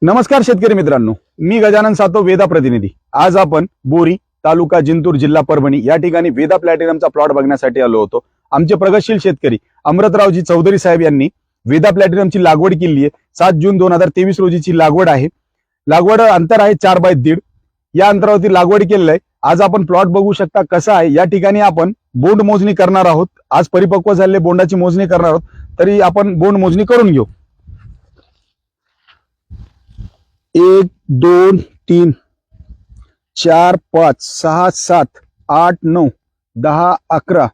नमस्कार शेतकरी मित्रांनो, मी गजानन सातो, वेदा प्रतिनिधी। आज आपण बोरी तालुका जिंतूर जिल्हा परभणी या ठिकाणी वेदा प्लॅटिनमचा प्लॉट बघण्यासाठी आलो होतो। आमचे प्रगतशील शेतकरी अमृतरावजी चौधरी साहेब यांनी वेदा प्लॅटिनमची लागवड केली आहे। 7 जून 2023 रोजीची लागवड आहे। लागवड अंतर आहे 4 बाय 1.5 या अंतरावरती लागवड केलेलं आहे। आज आपण प्लॉट बघू शकता कसा आहे। या ठिकाणी आपण बोंड मोजणी करणार आहोत। आज परिपक्व झालेले बोंडाची मोजणी करणार आहोत, तरी आपण बोंड मोजणी करून घेऊ। 1 2 3 4 5 6 7 8 9 10 11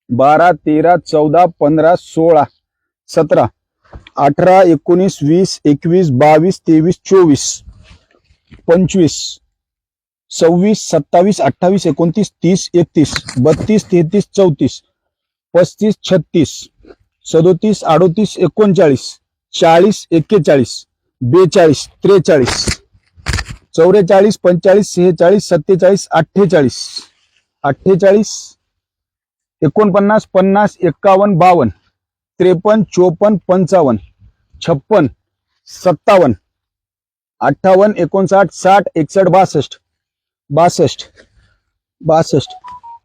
12 13 14 15 16 17 18 19 20 21 22 23 24 25 26 27 28 29 30 31 32 33 34 35 36 37 38 39 40 41 42 43 44 45 46 47 48 48 49 50 51 52 53 54 55 56 57 58 59 60 61 62 62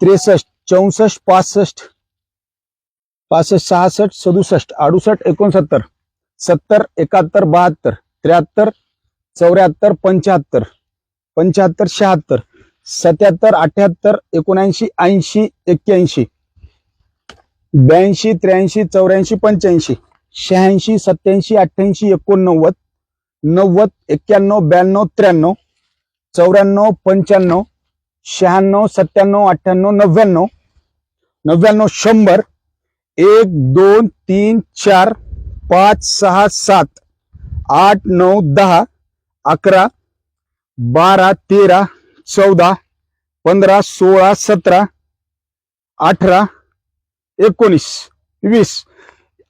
63 64 65 65 66 67 68 69 70 71 72 73 74 75 75 76 77 78 79 80 81 82 83 84 85 86 87 88 89 90 91 92 93 94 95 96 97 98 99 99 100 1 2 3 4 5 6 7 8 9 10 11 12 13 14 15 16 17 18 19 20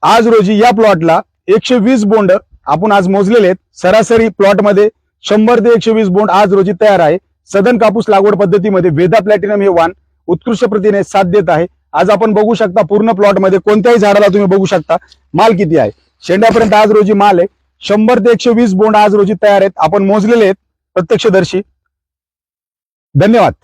आज रोजी या प्लॉटला 120 बोंड आपण आज मोजलेले आहेत। सरासरी प्लॉट मध्ये 100 ते 120 बोंड आज रोजी तयार आहे। सदन कापूस लागवड पद्धतीमध्ये वेदा प्लॅटिनम हे वाण उत्कृष्ट प्रतीने साथ देत आहे। आज आपण बघू शकता पूर्ण प्लॉट मध्ये कोणत्याही झाडाला तुम्ही बघू शकता माल किती आहे। शेंड्यापर्यंत आज रोजी माल आहे। 100 ते 120 बोंड आज रोजी तयार आहेत, आपण मोजलेले आहेत प्रत्यक्षदर्शी। धन्यवाद।